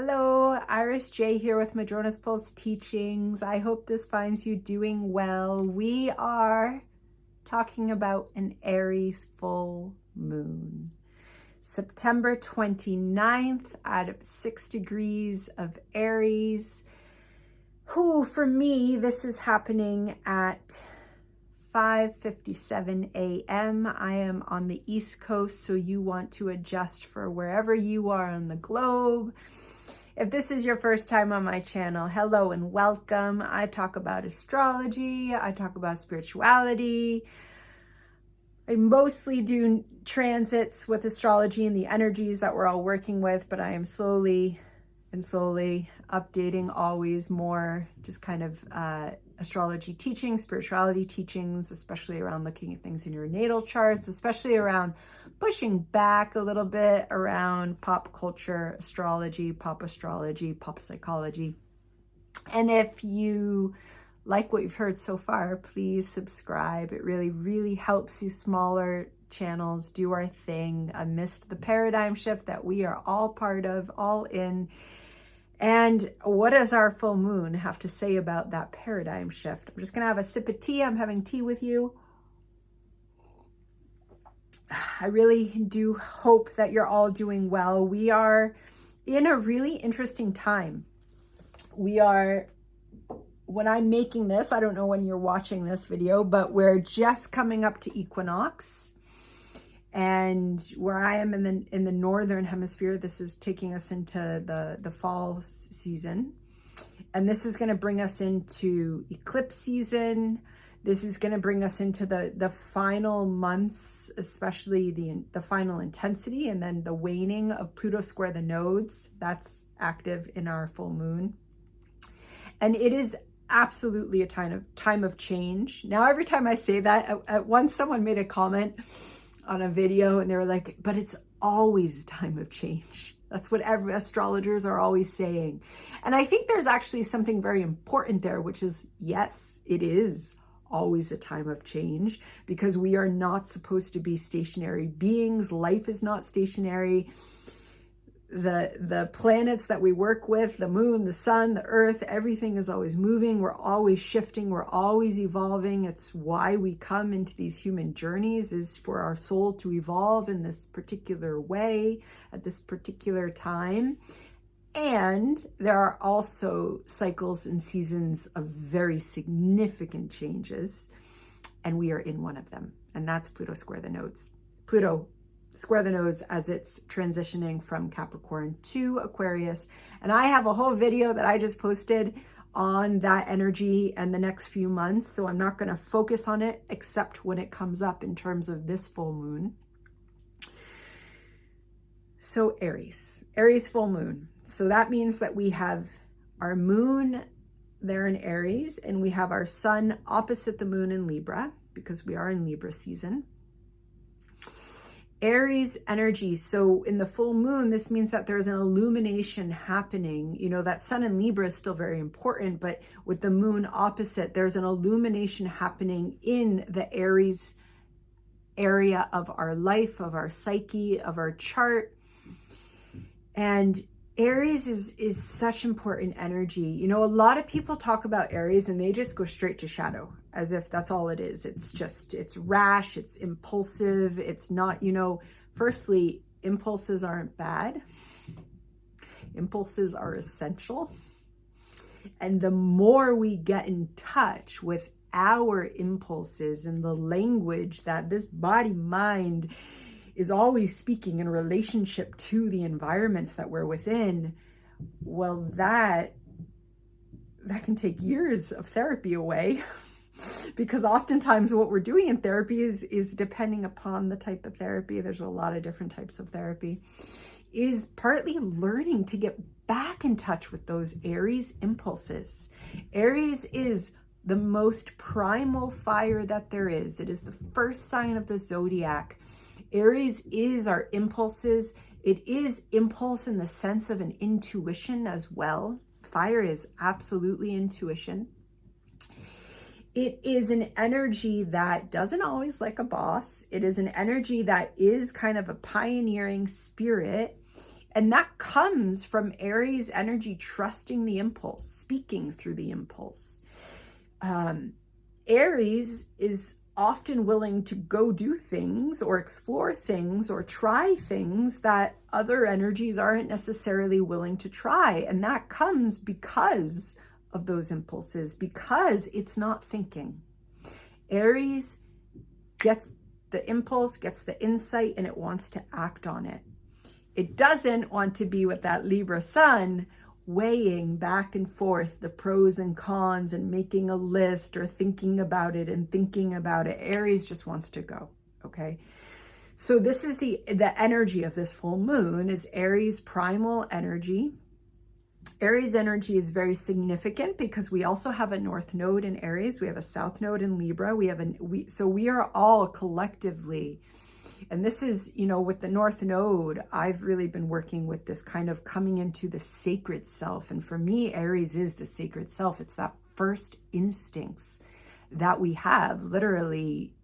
Hello, Iris J here with Madrona's Pulse Teachings. I hope this finds you doing well. We are talking about an Aries full moon. September 29th at 6 degrees of Aries. For me, this is happening at 5:57 a.m. I am on the East Coast, so you want to adjust for wherever you are on the globe. If this is your first time on my channel, hello and welcome. I talk about astrology, I talk about spirituality. I mostly do transits with astrology and the energies that we're all working with, but I am slowly updating always more just kind of astrology teachings, spirituality teachings, especially around looking at things in your natal charts, especially around pushing back a little bit around pop culture, astrology, pop psychology. And if you like what you've heard so far, please subscribe. It really helps these smaller channels do our thing amidst the paradigm shift that we are all part of, all in. And what does our full moon have to say about that paradigm shift? I'm just going to have a sip of tea. I'm having tea with you. I really do hope that you're all doing well. We are in a really interesting time. When I'm making this, I don't know when you're watching this video, but we're just coming up to equinox. And where I am in the northern hemisphere, this is taking us into the fall season. And this is going to bring us into eclipse season. This is going to bring us into the final months, especially the final intensity, and then the waning of Pluto square the nodes. That's active in our full moon. And it is absolutely a time of change. Now, every time I say that, at once someone made a comment on a video and they were like, but it's always a time of change. That's what astrologers are always saying. And I think there's actually something very important there, which is, yes, it is always a time of change, because we are not supposed to be stationary beings. Life is not stationary. The planets that we work with, the moon, the sun, the earth, everything is always moving. We're always shifting. We're always evolving. It's why we come into these human journeys, is for our soul to evolve in this particular way at this particular time. And there are also cycles and seasons of very significant changes. And we are in one of them. And that's Pluto square the nodes. Pluto square the nodes as it's transitioning from Capricorn to Aquarius. And I have a whole video that I just posted on that energy and the next few months. So I'm not going to focus on it except when it comes up in terms of this full moon. So Aries full moon. So that means that we have our moon there in Aries, and we have our sun opposite the moon in Libra, because we are in Libra season. Aries energy. So in the full moon, this means that there's an illumination happening. You know, that sun in Libra is still very important, but with the moon opposite, there's an illumination happening in the Aries area of our life, of our psyche, of our chart. And Aries is such important energy. You know, a lot of people talk about Aries and they just go straight to shadow, as if that's all it is. It's rash, it's impulsive, it's not, firstly, impulses aren't bad. Impulses are essential. And the more we get in touch with our impulses and the language that this body mind is always speaking in relationship to the environments that we're within, well, that can take years of therapy away. Because oftentimes what we're doing in therapy is depending upon the type of therapy. There's a lot of different types of therapy. Is partly learning to get back in touch with those Aries impulses. Aries is the most primal fire that there is. It is the first sign of the zodiac. Aries is our impulses. It is impulse in the sense of an intuition as well. Fire is absolutely intuition. It is an energy that doesn't always like a boss. It is an energy that is kind of a pioneering spirit. And that comes from Aries energy, trusting the impulse, speaking through the impulse. Aries is often willing to go do things or explore things or try things that other energies aren't necessarily willing to try. And that comes because of those impulses, because it's not thinking. Aries gets the impulse, gets the insight, and it wants to act on it. It doesn't want to be with that Libra sun weighing back and forth the pros and cons and making a list or thinking about it and thinking about it. Aries just wants to go, okay? So this is the energy of this full moon is Aries primal energy. Aries energy is very significant because we also have a north node in Aries. We have a south node in Libra. So we are all collectively, and this is, you know, with the north node, I've really been working with this kind of coming into the sacred self. And for me, Aries is the sacred self. It's that first instincts that we have literally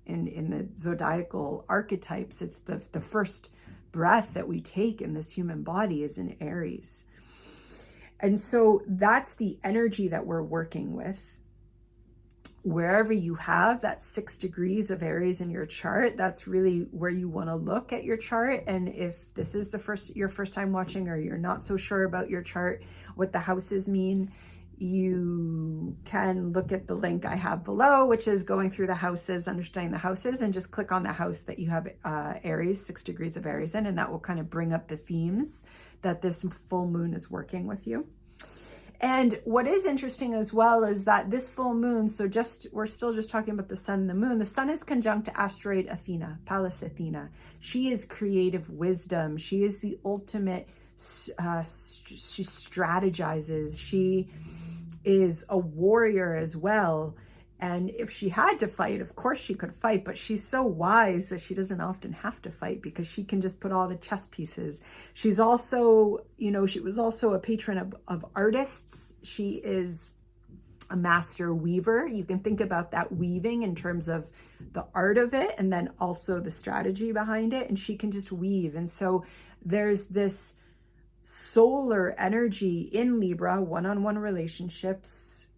in the zodiacal archetypes. It's the first breath that we take in this human body is in Aries. And so that's the energy that we're working with. Wherever you have that 6 degrees of Aries in your chart, that's really where you want to look at your chart. And if this is your first time watching, or you're not so sure about your chart, what the houses mean, you can look at the link I have below, which is going through the houses, understanding the houses, and just click on the house that you have Aries, 6 degrees of Aries in, and that will kind of bring up the themes that this full moon is working with you. And what is interesting as well is that this full moon, so we're still just talking about the sun and the moon. The sun is conjunct to asteroid Athena, Pallas Athena. She is creative wisdom. She is the ultimate, she strategizes. She is a warrior as well. And if she had to fight, of course she could fight, but she's so wise that she doesn't often have to fight because she can just put all the chess pieces. She's also, you know, she was also a patron of artists. She is a master weaver. You can think about that weaving in terms of the art of it and then also the strategy behind it. And she can just weave. And so there's this solar energy in Libra, one-on-one relationships,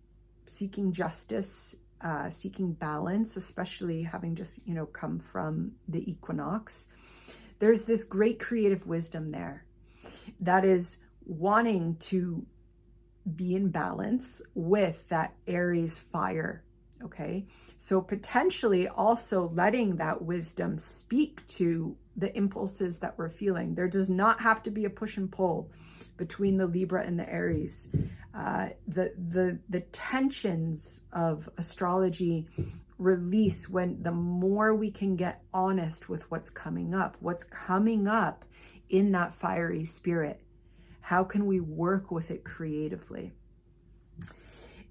seeking justice, seeking balance, especially having just, you know, come from the equinox. There's this great creative wisdom there that is wanting to be in balance with that Aries fire, okay? So potentially also letting that wisdom speak to the impulses that we're feeling. There does not have to be a push and pull between the Libra and the Aries. The tensions of astrology release when the more we can get honest with what's coming up in that fiery spirit. How can we work with it creatively?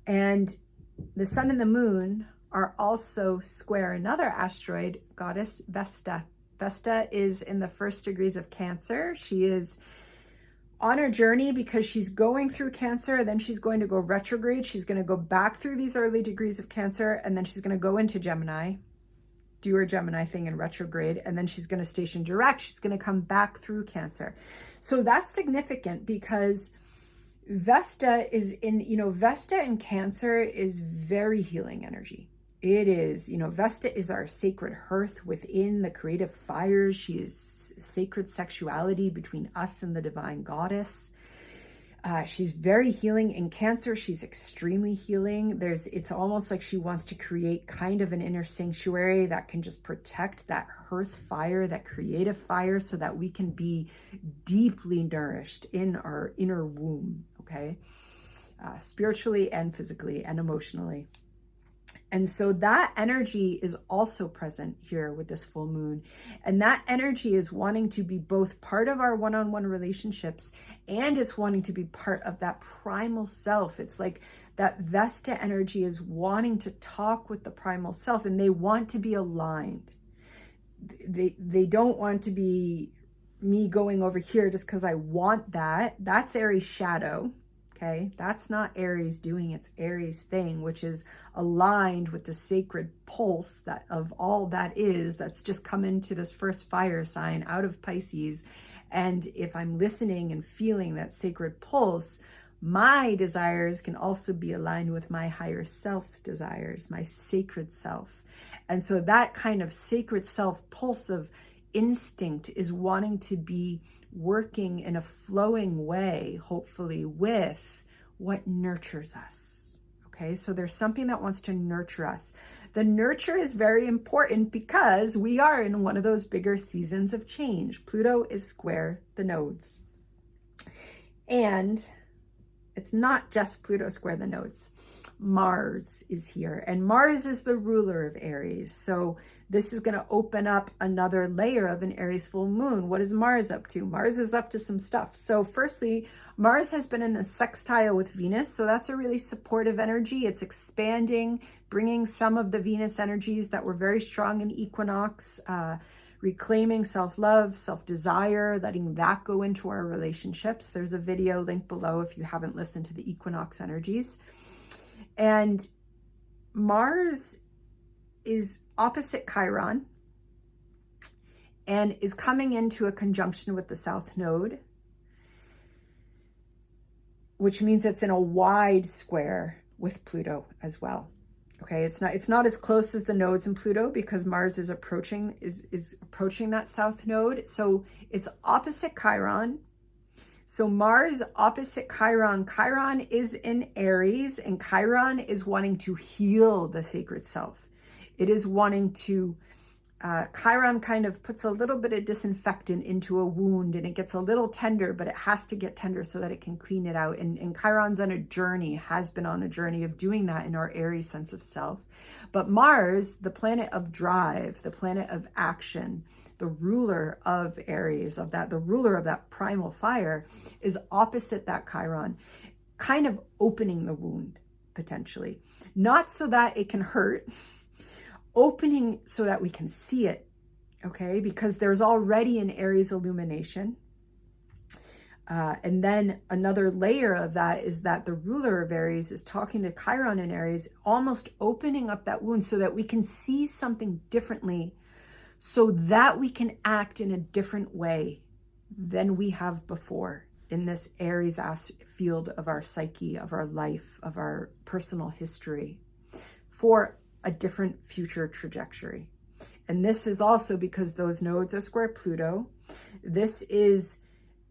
And the sun and the moon are also square another asteroid, goddess Vesta. Vesta is in the 1st degrees of Cancer. She is on her journey because she's going through Cancer, then she's going to go retrograde. She's going to go back through these early degrees of Cancer, and then she's going to go into Gemini, do her Gemini thing in retrograde, and then she's going to station direct. She's going to come back through Cancer. So that's significant because Vesta is in, you know, Vesta in Cancer is very healing energy. It is, you know, Vesta is our sacred hearth within the creative fires. She is sacred sexuality between us and the divine goddess. She's very healing in Cancer. She's extremely healing. It's almost like she wants to create kind of an inner sanctuary that can just protect that hearth fire, that creative fire, so that we can be deeply nourished in our inner womb, okay? Spiritually and physically and emotionally. And so that energy is also present here with this full moon. And that energy is wanting to be both part of our one-on-one relationships and it's wanting to be part of that primal self. It's like that Vesta energy is wanting to talk with the primal self and they want to be aligned. They don't want to be me going over here just because I want that. That's Aries shadow. Okay, that's not Aries doing its Aries thing, which is aligned with the sacred pulse that of all that is, that's just come into this first fire sign out of Pisces And if I'm listening and feeling that sacred pulse, my desires can also be aligned with my higher self's desires, my sacred self. And so that kind of sacred self pulse of instinct is wanting to be working in a flowing way, hopefully, with what nurtures us. Okay, so there's something that wants to nurture us. The nurture is very important because we are in one of those bigger seasons of change. Pluto is square the nodes. And it's not just Pluto square the nodes. Mars is here, and Mars is the ruler of Aries. So this is going to open up another layer of an Aries full moon. What is Mars up to? Mars is up to some stuff. So firstly, Mars has been in a sextile with Venus. So that's a really supportive energy. It's expanding, bringing some of the Venus energies that were very strong in equinox, reclaiming self-love, self-desire, letting that go into our relationships. There's a video linked below if you haven't listened to the equinox energies. And Mars is opposite Chiron and is coming into a conjunction with the South Node, which means it's in a wide square with Pluto as well. Okay, it's not as close as the nodes in Pluto because Mars is approaching that South Node. So it's opposite Chiron. So Mars opposite Chiron. Chiron is in Aries, and Chiron is wanting to heal the sacred self. It is wanting to, Chiron kind of puts a little bit of disinfectant into a wound, and it gets a little tender, but it has to get tender so that it can clean it out. And Chiron's on a journey, has been on a journey of doing that in our Aries sense of self. But Mars, the planet of drive, the planet of action, the ruler of Aries, the ruler of that primal fire, is opposite that Chiron, kind of opening the wound, potentially. Not so that it can hurt, opening so that we can see it, okay? Because there's already an Aries illumination. And then another layer of that is that the ruler of Aries is talking to Chiron in Aries, almost opening up that wound so that we can see something differently, so that we can act in a different way than we have before in this Aries field of our psyche, of our life, of our personal history, for a different future trajectory. And this is also because those nodes are square Pluto. This is,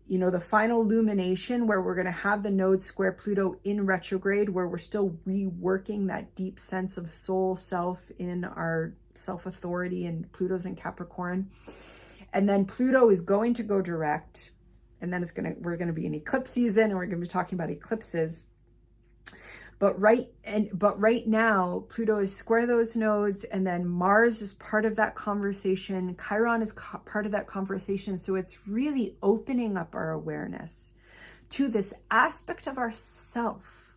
the final illumination where we're going to have the nodes square Pluto in retrograde, where we're still reworking that deep sense of soul self in our self-authority, and Pluto's in Capricorn. And then Pluto is going to go direct, and then we're going to be in eclipse season, and we're going to be talking about eclipses. But right now, Pluto is square those nodes, and then Mars is part of that conversation. Chiron is part of that conversation. So it's really opening up our awareness to this aspect of ourself.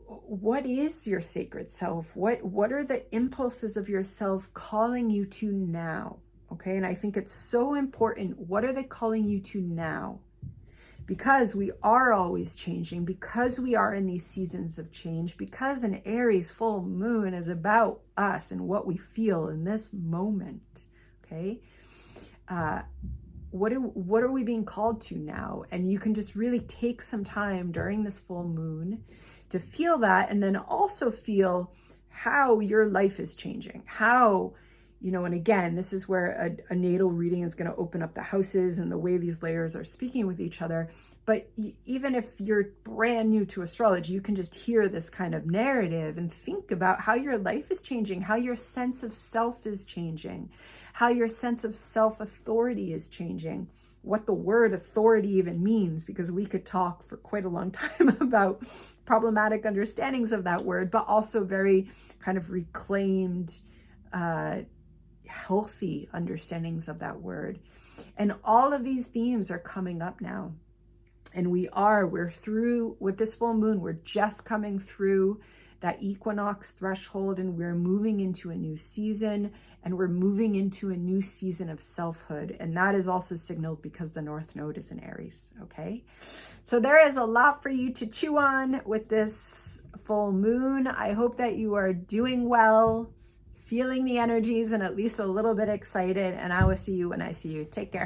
What is your sacred self? What are the impulses of yourself calling you to now? Okay, and I think it's so important. What are they calling you to now? Because we are always changing, because we are in these seasons of change, because an Aries full moon is about us and what we feel in this moment, okay? What are we being called to now? And you can just really take some time during this full moon to feel that, and then also feel how your life is changing, how, and again, this is where a natal reading is going to open up the houses and the way these layers are speaking with each other. But even if you're brand new to astrology, you can just hear this kind of narrative and think about how your life is changing, how your sense of self is changing, how your sense of self-authority is changing, what the word authority even means, because we could talk for quite a long time about problematic understandings of that word, but also very kind of reclaimed, healthy understandings of that word. And all of these themes are coming up now. And we're through with this full moon, we're just coming through that equinox threshold, and we're moving into a new season, and we're moving into a new season of selfhood. And that is also signaled because the North Node is in Aries, okay? So there is a lot for you to chew on with this full moon. I hope that you are doing well, feeling the energies, and at least a little bit excited. And I will see you when I see you. Take care.